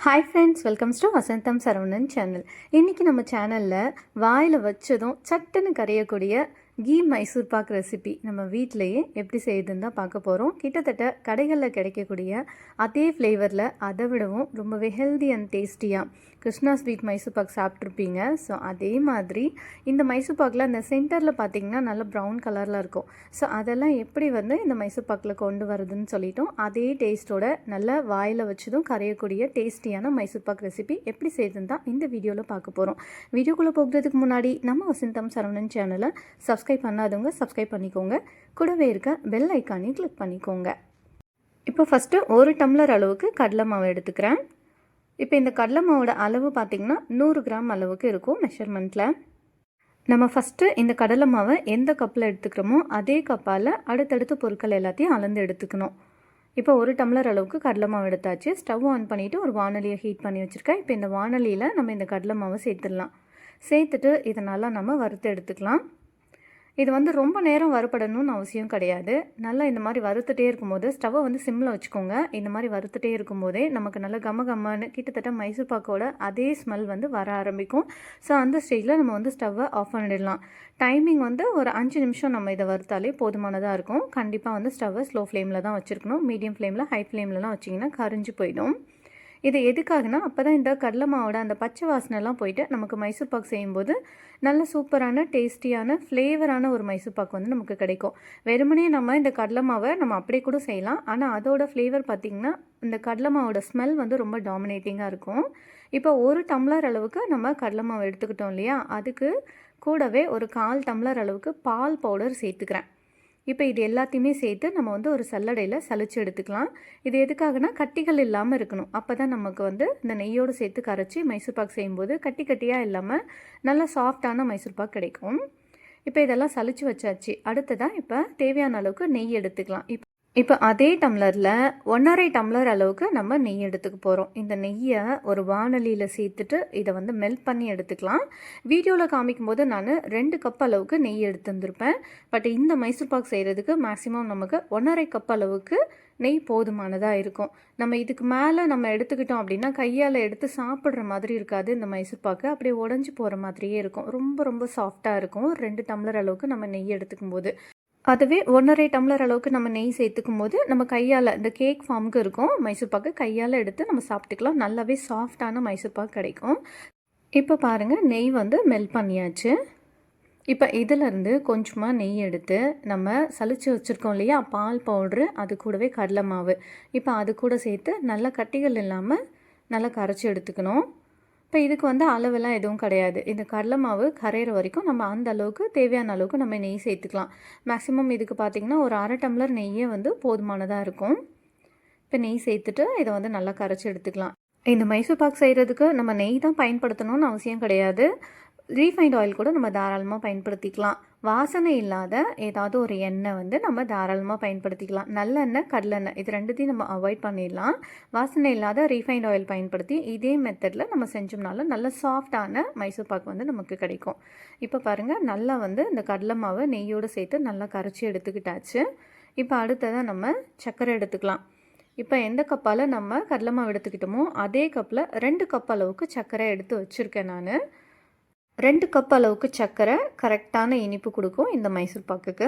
Hi friends, welcomes to Vasantham Saravanan channel. இன்றைக்கி நம்ம சேனலில் வாயில் வச்சதும் சட்டுன்னு கரையக்கூடிய கீ மைசூர் பாக் ரெசிபி நம்ம வீட்டிலையே எப்படி செய்யுதுன்னு தான் பார்க்க போகிறோம். கிட்டத்தட்ட கடைகளில் கிடைக்கக்கூடிய அதே ஃப்ளேவரில் அதை விடவும் ரொம்பவே ஹெல்தி அண்ட் டேஸ்டியாக கிருஷ்ணா ஸ்வீட் மைசூர் பாக் சாப்பிட்ருப்பீங்க. ஸோ அதே மாதிரி இந்த மைசூர் பாக்கில் அந்த சென்டரில் பார்த்திங்கன்னா நல்ல ப்ரௌன் கலரில் இருக்கும். ஸோ அதெல்லாம் எப்படி இந்த மைசூர் பாக்கில் கொண்டு வருதுன்னு சொல்லிட்டோம். அதே டேஸ்ட்டோட நல்ல வாயில் வச்சதும் கரையக்கூடிய டேஸ்டியான மைசூர் பாக் ரெசிபி எப்படி செய்யுதுன்னு தான் இந்த வீடியோவில் பார்க்க போகிறோம். வீடியோக்குள்ளே போகிறதுக்கு முன்னாடி நம்ம வசந்தம் சரவணன் சேனலை சப்ஸ்கிரைப் பண்ணாதவங்க சப்ஸ்கிரைப் பண்ணிக்கோங்க. கூடவே இருக்க பெல் ஐக்கானையும் கிளிக் பண்ணிக்கோங்க. இப்போ ஃபஸ்ட்டு 1 டம்ளர் அளவுக்கு கடலை மாவு எடுத்துக்கிறேன். இப்போ இந்த கடலை மாவோட அளவு பார்த்திங்கன்னா 100 கிராம் அளவுக்கு இருக்கும் மெஷர்மெண்ட்டில். நம்ம ஃபஸ்ட்டு இந்த கடலை மாவை எந்த கப்பில் எடுத்துக்கிறோமோ அதே கப்பால் அடுத்தடுத்த பொருட்கள் எல்லாத்தையும் அளந்து எடுத்துக்கணும். இப்போ 1 டம்ளர் அளவுக்கு கடலை மாவு எடுத்தாச்சு. ஸ்டவ் ஆன் பண்ணிவிட்டு ஒரு வானலியை ஹீட் பண்ணி வச்சுருக்கேன். இப்போ இந்த வானலியில் நம்ம இந்த கடலை மாவை சேர்த்துடலாம். சேர்த்துட்டு இதை நல்லா நம்ம வறுத்து எடுத்துக்கலாம். இது ரொம்ப நேரம் வறுபடணும்னு அவசியம் கிடையாது. நல்லா இந்த மாதிரி வறுத்துட்டே இருக்கும்போது ஸ்டவ்வை சிம்மில் வச்சுக்கோங்க. இந்த மாதிரி வறுத்துட்டே இருக்கும்போதே நமக்கு நல்லா கம்மன்னு கிட்டத்தட்ட மைசூர் பாக்கோட அதே ஸ்மெல் வர ஆரம்பிக்கும். ஸோ அந்த ஸ்டேஜில் நம்ம ஸ்டவ்வை ஆஃப் பண்ணிடலாம். டைமிங் ஒரு 5 நிமிஷம் நம்ம இதை வறுத்தாலே போதுமானதாக இருக்கும். கண்டிப்பாக ஸ்டவ்வை ஸ்லோ ஃப்ளேமில் தான் வச்சுருக்கணும். மீடியம் ஃப்ளேமில் ஹை ஃப்ளேம்லலாம் வச்சிங்கன்னா கரிஞ்சு போயிடும். இது எதுக்காகனா அப்போ தான் இந்த கடலை மாவோட அந்த பச்சை வாசனைலாம் போயிட்டு நமக்கு மைசூர் பாக் செய்யும்போது நல்ல சூப்பரான டேஸ்டியான ஃப்ளேவரான ஒரு மைசூர் பாக் நமக்கு கிடைக்கும். வெறுமனே நம்ம இந்த கடலை மாவை நம்ம அப்படியே கூட செய்யலாம். ஆனால் அதோட ஃப்ளேவர் பார்த்திங்கன்னா இந்த கடலை மாவோட ஸ்மெல் ரொம்ப டாமினேட்டிங்காக இருக்கும். இப்போ 1 டம்ளர் அளவுக்கு நம்ம கடலை மாவு எடுத்துக்கிட்டோம் இல்லையா, அதுக்கு கூடவே ஒரு 1/4 டம்ளர் அளவுக்கு பால் பவுடர் சேர்த்துக்கிறேன். இப்போ இது எல்லாத்தையுமே சேர்த்து நம்ம ஒரு சல்லடையில் சலிச்சு எடுத்துக்கலாம். இது எதுக்காகனா கட்டிகள் இல்லாமல் இருக்கணும். அப்போ தான் நமக்கு இந்த நெய்யோடு சேர்த்து கரைச்சி மைசூர் பாக் செய்யும்போது கட்டி கட்டியாக இல்லாமல் நல்லா சாஃப்டான மைசூர் பாக் கிடைக்கும். இப்போ இதெல்லாம் சலிச்சு வச்சாச்சு. அடுத்ததான் இப்போ தேவையான அளவுக்கு நெய் எடுத்துக்கலாம். இப்போ அதே டம்ளரில் 1.5 டம்ளர் அளவுக்கு நம்ம நெய் எடுத்துக்க போகிறோம். இந்த நெய்யை ஒரு வானலியில் சேர்த்துட்டு இதை மெல்ட் பண்ணி எடுத்துக்கலாம். வீடியோவில் காமிக்கும் போது நான் 2 கப் அளவுக்கு நெய் எடுத்துருந்துருப்பேன். பட் இந்த மைசூர் பாக் செய்கிறதுக்கு மேக்ஸிமம் நமக்கு 1.5 கப் அளவுக்கு நெய் போதுமானதாக இருக்கும். நம்ம இதுக்கு மேலே நம்ம எடுத்துக்கிட்டோம் அப்படின்னா கையால் எடுத்து சாப்பிட்ற மாதிரி இருக்காது. இந்த மைசூர் பாக்கு அப்படியே உடஞ்சி போகிற மாதிரியே இருக்கும். ரொம்ப சாஃப்டாக இருக்கும் 2 டம்ளர் அளவுக்கு நம்ம நெய் எடுத்துக்கும் போது. அதுவே 1.5 டம்ளர் அளவுக்கு நம்ம நெய் சேர்த்துக்கும் போது நம்ம கையால் இந்த கேக் ஃபார்முக்கு இருக்கும் மைசூர் பாக்கு கையால் எடுத்து நம்ம சாப்பிட்டுக்கலாம். நல்லாவே சாஃப்டான மைசூர் பாக்கு கிடைக்கும். இப்போ பாருங்கள், நெய் மெல்ட் பண்ணியாச்சு. இப்போ இதிலேருந்து கொஞ்சமாக நெய் எடுத்து நம்ம சலிச்சு வச்சுருக்கோம் இல்லையா பால் பவுட்ரு, அது கூடவே கடலை மாவு, இப்போ அது கூட சேர்த்து நல்லா கட்டிகள் இல்லாமல் நல்லா கரைச்சி எடுத்துக்கணும். இப்போ இதுக்கு அளவெல்லாம் எதுவும் கிடையாது. இந்த கடலை மாவு கரையிற வரைக்கும் நம்ம அந்த அளவுக்கு தேவையான அளவுக்கு நம்ம நெய் சேர்த்துக்கலாம். மேக்ஸிமம் இதுக்கு பார்த்திங்கன்னா ஒரு 1/2 டம்ளர் நெய்யே போதுமானதாக இருக்கும். இப்போ நெய் சேர்த்துட்டு இதை நல்லா கரைச்சி எடுத்துக்கலாம். இந்த மைசூர் பாக் செய்கிறதுக்கு நம்ம நெய் தான் பயன்படுத்தணும்னு அவசியம் கிடையாது. ரீஃபைண்ட் ஆயில் கூட நம்ம தாராளமாக பயன்படுத்திக்கலாம். வாசனை இல்லாத ஏதாவது ஒரு எண்ணெய் நம்ம தாராளமாக பயன்படுத்திக்கலாம். நல்லெண்ணெய், கடலெண்ணெய் இது ரெண்டுத்தையும் நம்ம அவாய்ட் பண்ணிடலாம். வாசனை இல்லாத ரீஃபைண்ட் ஆயில் பயன்படுத்தி இதே மெத்தடில் நம்ம செஞ்சோம்னால நல்ல சாஃப்டான மைசூர் பாக் நமக்கு கிடைக்கும். இப்போ பாருங்கள், நல்லா இந்த கடலை மாவை நெய்யோடு சேர்த்து நல்லா கரைச்சி எடுத்துக்கிட்டாச்சு. இப்போ அடுத்ததாக நம்ம சர்க்கரை எடுத்துக்கலாம். இப்போ எந்த கப்பால் நம்ம கடலை மாவு எடுத்துக்கிட்டோமோ அதே கப்பில் 2 கப் அளவுக்கு சர்க்கரை எடுத்து வச்சுருக்கேன் நான். 2 கப் அளவுக்கு சர்க்கரை கரெக்டான இனிப்பு கொடுக்கும் இந்த மைசூர் பாக்குக்கு.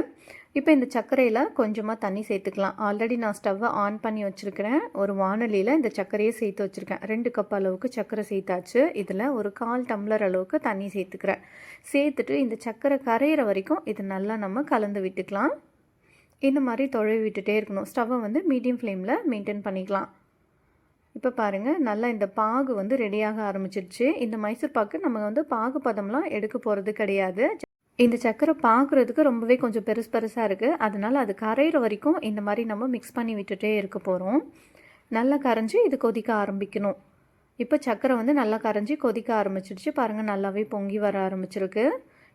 இப்போ இந்த சர்க்கரையில் கொஞ்சமாக தண்ணி சேர்த்துக்கலாம். ஆல்ரெடி நான் ஸ்டவ்வை ஆன் பண்ணி வச்சுருக்கிறேன். ஒரு வானலியில் இந்த சர்க்கரையை சேர்த்து வச்சுருக்கேன். 2 கப் அளவுக்கு சர்க்கரை சேர்த்தாச்சு. இதில் ஒரு 1/4 டம்ளர் அளவுக்கு தண்ணி சேர்த்துக்கிறேன். சேர்த்துட்டு இந்த சர்க்கரை கரையிற வரைக்கும் இது நல்லா நம்ம கலந்து விட்டுக்கலாம். இந்த மாதிரி தொழவி விட்டுட்டே இருக்கணும். ஸ்டவ்வை மீடியம் ஃப்ளேமில் மெயின்டைன் பண்ணிக்கலாம். இப்போ பாருங்கள், நல்லா இந்த பாகு ரெடியாக ஆரம்பிச்சிருச்சு. இந்த மைசூர் பாக்கு நம்ம பாகு பதம்லாம் எடுக்க போகிறது கிடையாது. இந்த சர்க்கரை பார்க்குறதுக்கு ரொம்பவே கொஞ்சம் பெருசாக இருக்குது. அதனால் அது கரையிற வரைக்கும் இந்த மாதிரி நம்ம மிக்ஸ் பண்ணி விட்டுட்டே இருக்க போகிறோம். நல்லா கரைஞ்சி இது கொதிக்க ஆரம்பிக்கணும். இப்போ சர்க்கரை நல்லா கரைஞ்சி கொதிக்க ஆரம்பிச்சிருச்சு. பாருங்கள், நல்லாவே பொங்கி வர ஆரம்பிச்சிருக்கு.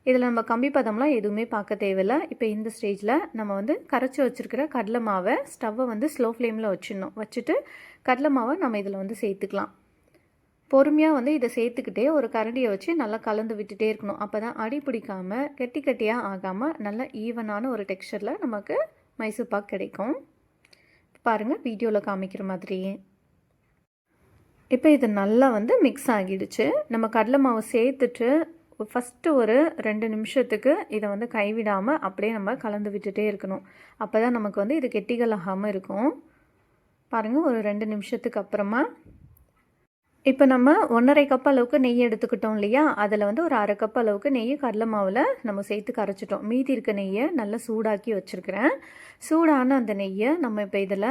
இதில் நம்ம கம்பி பதம்லாம் எதுவுமே பார்க்க தேவையில்லை. இப்போ இந்த ஸ்டேஜில் நம்ம கரைச்சி வச்சுருக்கிற கடலை மாவை ஸ்டவ்வை ஸ்லோ ஃப்ளேமில் வச்சுட்டு கடலை மாவை நம்ம இதில் சேர்த்துக்கலாம். பொறுமையாக இதை சேர்த்துக்கிட்டே ஒரு கரண்டியை வச்சு நல்லா கலந்து விட்டுட்டே இருக்கணும். அப்போ தான் அடி பிடிக்காமல் கட்டியாக ஆகாமல் நல்ல ஈவனான ஒரு டெக்ஸ்சரில் நமக்கு மைசூர் பாக் கிடைக்கும். பாருங்கள், வீடியோவில் காமிக்கிற மாதிரியே இப்போ இது நல்லா வந்து மிக்ஸ் ஆகிடுச்சு. நம்ம கடலை மாவு சேர்த்துட்டு ஃபஸ்ட்டு ஒரு 2 நிமிஷத்துக்கு இதை வந்து கைவிடாமல் அப்படியே நம்ம கலந்து விட்டுட்டே இருக்கணும். அப்போ தான் நமக்கு வந்து இது கெட்டிகள் ஆகாமல் இருக்கும். பாருங்கள், ஒரு 2 நிமிஷத்துக்கு அப்புறமா இப்போ நம்ம 1½ கப் அளவுக்கு நெய் எடுத்துக்கிட்டோம் இல்லையா, அதில் வந்து ஒரு 1/2 கப் அளவுக்கு நெய் கடலை மாவில் நம்ம சேர்த்து கரைச்சிட்டோம். மீதி இருக்க நெய்யை நல்லா சூடாக்கி வச்சுருக்கிறேன். சூடான அந்த நெய்யை நம்ம இப்போ இதில்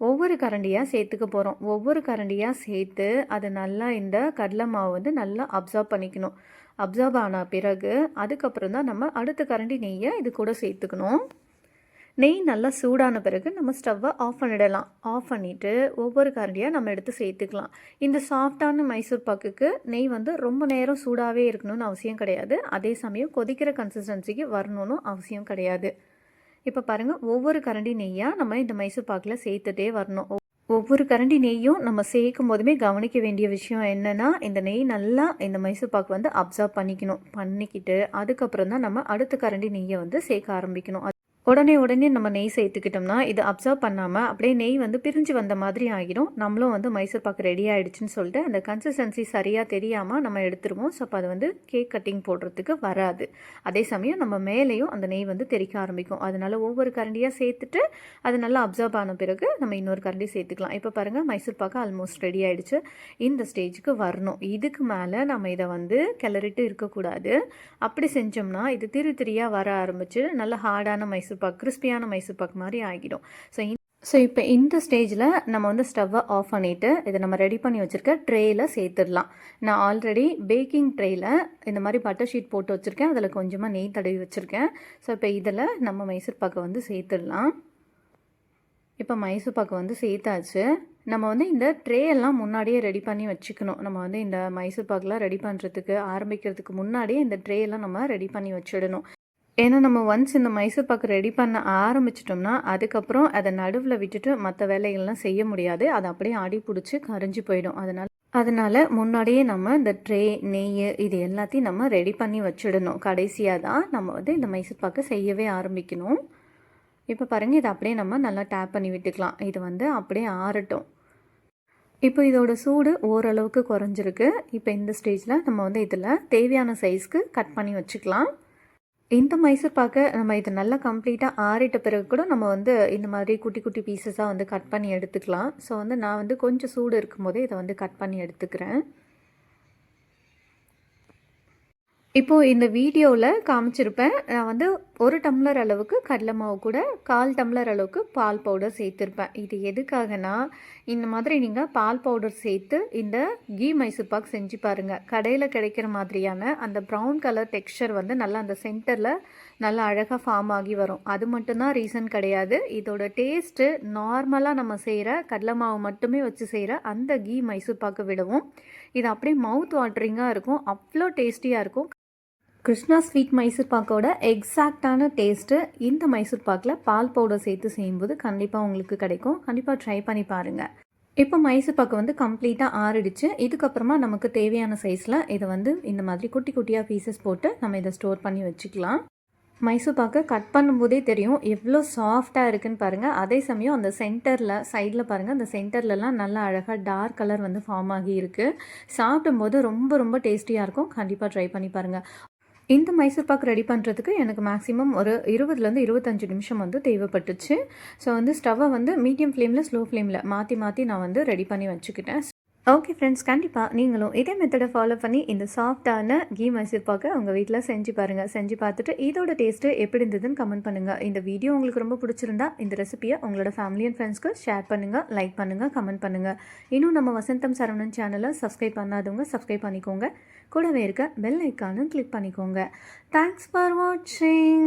ஒவ்வொரு கரண்டியாக சேர்த்துக்க போகிறோம். ஒவ்வொரு கரண்டியாக சேர்த்து அது நல்லா இந்த கடலை மாவு வந்து நல்லா அப்சார்ப் பண்ணிக்கணும். அப்சார்ப் ஆன பிறகு அதுக்கப்புறம் தான் நம்ம அடுத்த கரண்டி நெய்யை இது கூட சேர்த்துக்கணும். நெய் நல்லா சூடான பிறகு நம்ம ஸ்டவ்வை ஆஃப் பண்ணிடலாம். ஆஃப் பண்ணிவிட்டு ஒவ்வொரு கரண்டியாக நம்ம எடுத்து சேர்த்துக்கலாம். இந்த சாஃப்டான மைசூர் பாக்குக்கு நெய் வந்து ரொம்ப நேரம் சூடாகவே இருக்கணும்னு அவசியம் கிடையாது. அதே சமயம் கொதிக்கிற கன்சிஸ்டன்சிக்கு வரணும்னு அவசியம் கிடையாது. இப்போ பாருங்கள், ஒவ்வொரு கரண்டி நெய்யாக நம்ம இந்த மைசூர் பாக்கில் சேர்த்துட்டே வரணும். ஒவ்வொரு கரண்டி நெய்யும் நம்ம சேர்க்கும் போதுமே கவனிக்க வேண்டிய விஷயம் என்னென்னா, இந்த நெய் நல்லா இந்த மைசூர் பாக்கு வந்து அப்சார்ப் பண்ணிக்கிட்டு அதுக்கப்புறம் தான் நம்ம அடுத்த கரண்டி நெய்யை வந்து சேர்க்க ஆரம்பிக்கணும். உடனே நம்ம நெய் சேர்த்துக்கிட்டோம்னா இது அப்சர்வ் பண்ணாமல் அப்படியே நெய் வந்து பிரிஞ்சு வந்த மாதிரி ஆகிடும். நம்மளும் வந்து மைசூர் பாக்கு ரெடி ஆகிடுச்சின்னு சொல்லிட்டு அந்த கன்சிஸ்டன்சி சரியாக தெரியாமல் நம்ம எடுத்துருவோம். ஸோ அப்போ அது வந்து கேக் கட்டிங் போடுறதுக்கு வராது. அதே சமயம் நம்ம மேலேயும் அந்த நெய் வந்து தெறிக்க ஆரம்பிக்கும். அதனால் ஒவ்வொரு கரண்டியாக சேர்த்துட்டு அது நல்லா அப்சர்வ் ஆன பிறகு நம்ம இன்னொரு கரண்டி சேர்த்துக்கலாம். இப்போ பாருங்கள், மைசூர் பாக்கு ஆல்மோஸ்ட் ரெடி ஆகிடுச்சு. இந்த ஸ்டேஜுக்கு வரணும். இதுக்கு மேலே நம்ம இதை வந்து கிளறிட்டு இருக்கக்கூடாது. அப்படி செஞ்சோம்னா இது திரியாக வர ஆரம்பிச்சு நல்ல ஹார்டான மைசூர் பாக்கு, கிறிஸ்பியான மைசூர் பாக்கு மாதிரி ஆகிடும். ஸோ இப்போ இந்த ஸ்டேஜில் நம்ம வந்து ஸ்டவ்வை ஆஃப் பண்ணிவிட்டு இதை நம்ம ரெடி பண்ணி வச்சுருக்க ட்ரேயில் சேர்த்துடலாம். நான் ஆல்ரெடி பேக்கிங் ட்ரேயில் இந்த மாதிரி பட்டர் ஷீட் போட்டு வச்சுருக்கேன். அதில் கொஞ்சமாக நெய் தடவி வச்சுருக்கேன். ஸோ இப்போ இதில் நம்ம மைசூர் பாக்கை வந்து சேர்த்துடலாம். இப்போ மைசூர் பாக்கு வந்து சேர்த்தாச்சு. நம்ம வந்து இந்த ட்ரே எல்லாம் முன்னாடியே ரெடி பண்ணி வச்சுக்கணும். நம்ம வந்து இந்த மைசூர் பாக்கெலாம் ரெடி பண்ணுறதுக்கு ஆரம்பிக்கிறதுக்கு முன்னாடியே இந்த ட்ரே எல்லாம் நம்ம ரெடி பண்ணி வச்சிடணும். ஏன்னா நம்ம ஒன்ஸ் இந்த மைசூர் பாக்கு ரெடி பண்ண ஆரம்பிச்சிட்டோம்னா அதுக்கப்புறம் அதை நடுவில் விட்டுட்டு மற்ற வேலைகள்லாம் செய்ய முடியாது. அது அப்படியே அடி பிடிச்சி கரைஞ்சி போயிடும். அதனால் முன்னாடியே நம்ம இந்த ட்ரே, நெய் இது எல்லாத்தையும் நம்ம ரெடி பண்ணி வச்சிடணும். கடைசியாக தான் நம்ம வந்து இந்த மைசூர் பாக்கு செய்யவே ஆரம்பிக்கணும். இப்போ பாருங்கள், இதை அப்படியே நம்ம நல்லா டேப் பண்ணி விட்டுக்கலாம். இது வந்து அப்படியே ஆறட்டும். இப்போ இதோட சூடு ஓரளவுக்கு குறைஞ்சிருக்கு. இப்போ இந்த ஸ்டேஜில் நம்ம வந்து இதில் தேவையான சைஸ்க்கு கட் பண்ணி வச்சுக்கலாம். இந்த மைசூர் பாக்கை நம்ம இது நல்லா கம்ப்ளீட்டாக ஆறிட்ட பிறகு கூட நம்ம வந்து இந்த மாதிரி குட்டி குட்டி பீசஸாக வந்து கட் பண்ணி எடுத்துக்கலாம். ஸோ வந்து நான் வந்து கொஞ்சம் சூடு இருக்கும்போதே இதை வந்து கட் பண்ணி எடுத்துக்கிறேன். இப்போது இந்த வீடியோவில் காமிச்சிருப்பேன். நான் வந்து 1 டம்ளர் அளவுக்கு கடலை மாவு கூட 1/4 டம்ளர் அளவுக்கு பால் பவுடர் சேர்த்துருப்பேன். இது எதுக்காகனா, இந்த மாதிரி நீங்கள் பால் பவுடர் சேர்த்து இந்த கீ மைசூர் பாக் செஞ்சு பாருங்கள். கடையில் கிடைக்கிற மாதிரியான அந்த ப்ரௌன் கலர் டெக்ஸ்சர் வந்து நல்லா அந்த சென்டரில் நல்லா அழகாக ஃபார்ம் ஆகி வரும். அது மட்டும்தான் ரீசன் கிடையாது. இதோட டேஸ்ட்டு நார்மலாக நம்ம செய்கிற கடலை மாவு மட்டுமே வச்சு செய்கிற அந்த கீ மைசூர் பாக்கை விடவும் இது அப்படியே மவுத் வாட்டரிங்காக இருக்கும். அவ்வளோ டேஸ்டியாக இருக்கும். கிருஷ்ணா ஸ்வீட் மைசூர் பாக்கோட எக்ஸாக்டான டேஸ்ட்டு இந்த மைசூர் பாக்கில் பால் பவுடர் சேர்த்து செய்யும்போது கண்டிப்பாக உங்களுக்கு கிடைக்கும். கண்டிப்பாக ட்ரை பண்ணி பாருங்கள். இப்போ மைசூர் பாக்கு வந்து கம்ப்ளீட்டாக ஆறிடுச்சு. இதுக்கப்புறமா நமக்கு தேவையான சைஸில் இதை வந்து இந்த மாதிரி குட்டி குட்டியாக பீசஸ் போட்டு நம்ம இதை ஸ்டோர் பண்ணி வச்சுக்கலாம். மைசூர் பாக்கை கட் பண்ணும்போதே தெரியும் எவ்வளோ சாஃப்டாக இருக்குதுன்னு பாருங்கள். அதே சமயம் அந்த சென்டரில் சைடில் பாருங்கள், அந்த சென்டர்லலாம் நல்லா அழகாக டார்க் கலர் வந்து ஃபார்ம் ஆகி இருக்குது. சாப்பிடும்போது ரொம்ப ரொம்ப டேஸ்டியாக இருக்கும். கண்டிப்பாக ட்ரை பண்ணி பாருங்கள். இந்த மைசூர் பாக் ரெடி பண்ணுறதுக்கு எனக்கு மேக்ஸிமம் ஒரு 20லேருந்து 25 நிமிஷம் வந்து தேவைப்பட்டுச்சு. ஸோ வந்து ஸ்டவ்வை வந்து மீடியம் ஃப்ளேமில், ஸ்லோ ஃப்ளேமில் மாற்றி நான் வந்து ரெடி பண்ணி வச்சுக்கிட்டேன். ஓகே ஃப்ரெண்ட்ஸ், கண்டிப்பாக நீங்களும் இதே மெத்தடை ஃபாலோ பண்ணி இந்த சாஃப்டான கீ மைசூர் பாக்கை உங்கள் வீட்டில் செஞ்சு பாருங்கள். செஞ்சு பார்த்துட்டு இதோட டேஸ்ட்டு எப்படி இருந்ததுன்னு கமெண்ட் பண்ணுங்கள். இந்த வீடியோ உங்களுக்கு ரொம்ப பிடிச்சிருந்தா இந்த ரெசிபியை உங்களோட ஃபேமிலி அண்ட் ஃப்ரெண்ட்ஸ்க்கு ஷேர் பண்ணுங்கள், லைக் பண்ணுங்கள், கமெண்ட் பண்ணுங்கள். இன்னும் நம்ம வசந்தம் சரவணன் சேனலை சப்ஸ்கிரைப் பண்ணாதவங்க சப்ஸ்கிரைப் பண்ணிக்கோங்க. கூடவே இருக்க பெல் ஐக்கானும் கிளிக் பண்ணிக்கோங்க. தேங்க்ஸ் ஃபார் வாட்சிங்.